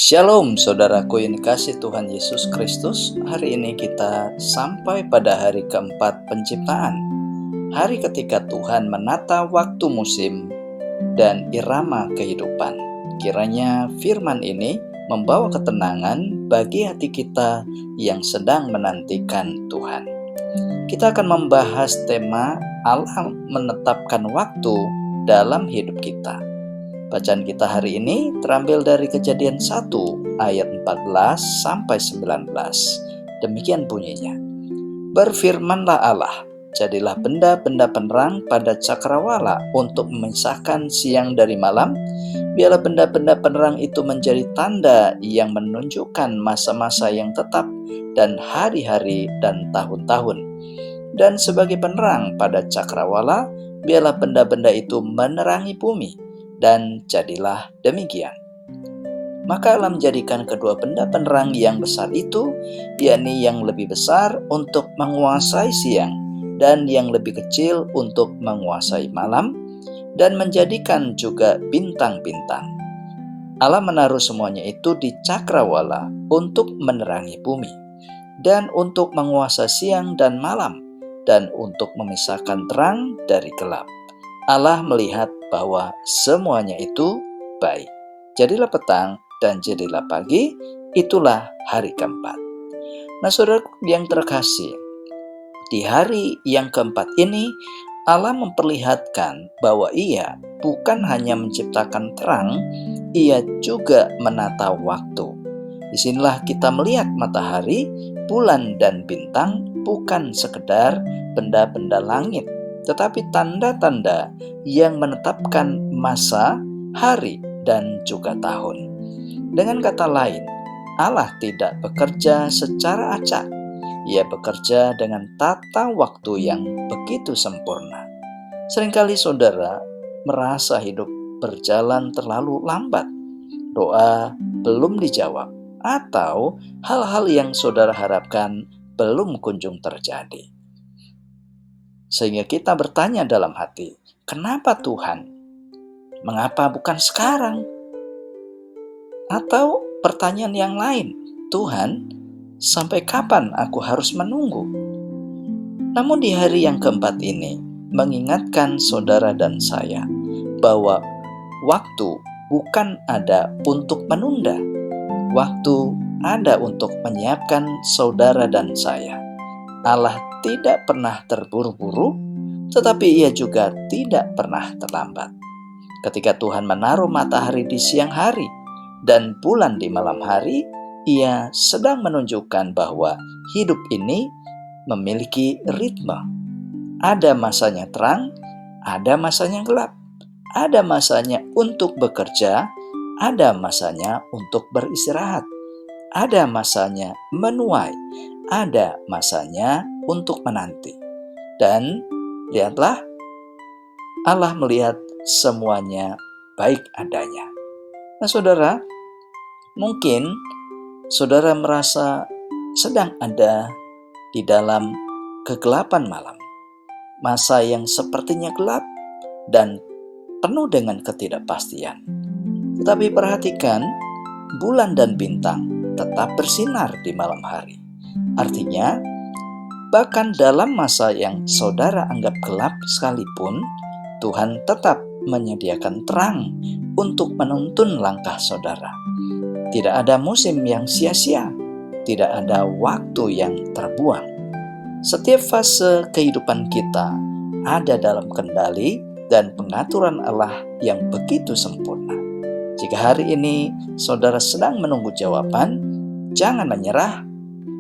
Shalom saudaraku yang dikasih Tuhan Yesus Kristus. Hari ini kita sampai pada hari keempat penciptaan. Hari ketika Tuhan menata waktu musim dan irama kehidupan. Kiranya firman ini membawa ketenangan bagi hati kita yang sedang menantikan Tuhan. Kita akan membahas tema Allah menetapkan waktu dalam hidup kita. Bacaan kita hari ini terambil dari Kejadian 1 ayat 14 sampai 19. Demikian bunyinya. Berfirmanlah Allah, jadilah benda-benda penerang pada cakrawala untuk memisahkan siang dari malam. Biarlah benda-benda penerang itu menjadi tanda yang menunjukkan masa-masa yang tetap dan hari-hari dan tahun-tahun. Dan sebagai penerang pada cakrawala, biarlah benda-benda itu menerangi bumi. Dan jadilah demikian. Maka Allah menjadikan kedua benda penerang yang besar itu, yakni yang lebih besar untuk menguasai siang dan yang lebih kecil untuk menguasai malam, dan menjadikan juga bintang-bintang. Allah menaruh semuanya itu di cakrawala untuk menerangi bumi, dan untuk menguasai siang dan malam, dan untuk memisahkan terang dari gelap. Allah melihat bahwa semuanya itu baik. Jadilah petang dan jadilah pagi, itulah hari keempat. Nah, saudara yang terkasih, di hari yang keempat ini Allah memperlihatkan bahwa Ia bukan hanya menciptakan terang, Ia juga menata waktu. Disinilah kita melihat matahari, bulan, dan bintang bukan sekedar benda-benda langit, tetapi tanda-tanda yang menetapkan masa, hari, dan juga tahun. Dengan kata lain, Allah tidak bekerja secara acak. Ia bekerja dengan tata waktu yang begitu sempurna. Seringkali saudara merasa hidup berjalan terlalu lambat, doa belum dijawab, atau hal-hal yang saudara harapkan belum kunjung terjadi. Sehingga kita bertanya dalam hati, kenapa Tuhan? Mengapa bukan sekarang? Atau pertanyaan yang lain, Tuhan, sampai kapan aku harus menunggu? Namun di hari yang keempat ini, mengingatkan saudara dan saya bahwa waktu bukan ada untuk menunda. Waktu ada untuk menyiapkan saudara dan saya. Allah tidak pernah terburu-buru, tetapi Ia juga tidak pernah terlambat. Ketika Tuhan menaruh matahari di siang hari dan bulan di malam hari, Ia sedang menunjukkan bahwa hidup ini memiliki ritme. Ada masanya terang, ada masanya gelap. Ada masanya untuk bekerja, ada masanya untuk beristirahat. Ada masanya menuai, ada masanya untuk menanti. Dan lihatlah, Allah melihat semuanya baik adanya. Nah saudara, mungkin saudara merasa sedang ada di dalam kegelapan malam. Masa yang sepertinya gelap dan penuh dengan ketidakpastian. Tetapi perhatikan, bulan dan bintang tetap bersinar di malam hari. Artinya, bahkan dalam masa yang saudara anggap gelap sekalipun, Tuhan tetap menyediakan terang untuk menuntun langkah saudara. Tidak ada musim yang sia-sia, tidak ada waktu yang terbuang. Setiap fase kehidupan kita ada dalam kendali dan pengaturan Allah yang begitu sempurna. Jika hari ini saudara sedang menunggu jawaban, jangan menyerah.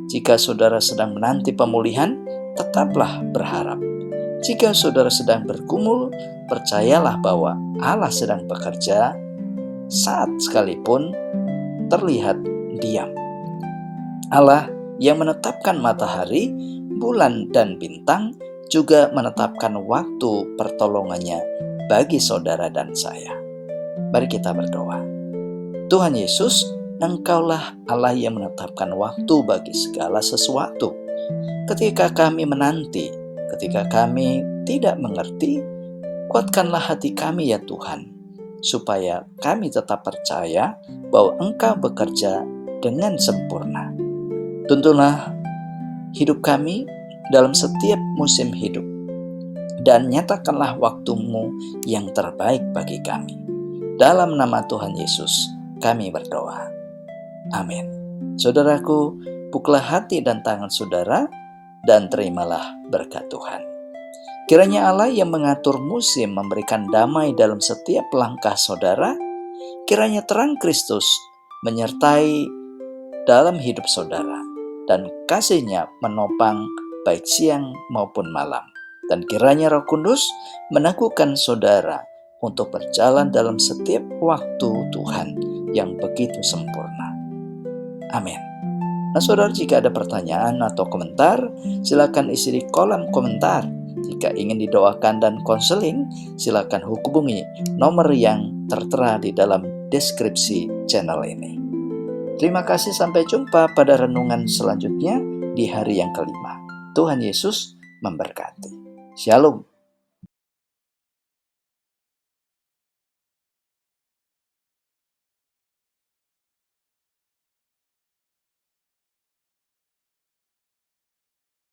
Jika saudara sedang menanti pemulihan, tetaplah berharap. Jika saudara sedang bergumul, percayalah bahwa Allah sedang bekerja saat sekalipun terlihat diam. Allah yang menetapkan matahari, bulan, dan bintang juga menetapkan waktu pertolongannya bagi saudara dan saya. Mari kita berdoa. Tuhan Yesus, Engkaulah Allah yang menetapkan waktu bagi segala sesuatu. Ketika kami menanti, ketika kami tidak mengerti, kuatkanlah hati kami ya Tuhan, supaya kami tetap percaya bahwa Engkau bekerja dengan sempurna. Tuntunlah hidup kami dalam setiap musim hidup, dan nyatakanlah waktu-Mu yang terbaik bagi kami. Dalam nama Tuhan Yesus, kami berdoa. Amin. Saudaraku, bukalah hati dan tangan saudara, dan terimalah berkat Tuhan. Kiranya Allah yang mengatur musim memberikan damai dalam setiap langkah saudara. Kiranya terang Kristus menyertai dalam hidup saudara, dan kasih-Nya menopang baik siang maupun malam. Dan kiranya Roh Kudus meneguhkan saudara untuk berjalan dalam setiap waktu Tuhan yang begitu sempurna. Amin. Nah saudara, jika ada pertanyaan atau komentar, silakan isi di kolom komentar. Jika ingin didoakan dan konseling, silakan hubungi nomor yang tertera di dalam deskripsi channel ini. Terima kasih, sampai jumpa pada renungan selanjutnya di hari yang kelima. Tuhan Yesus memberkati. Shalom.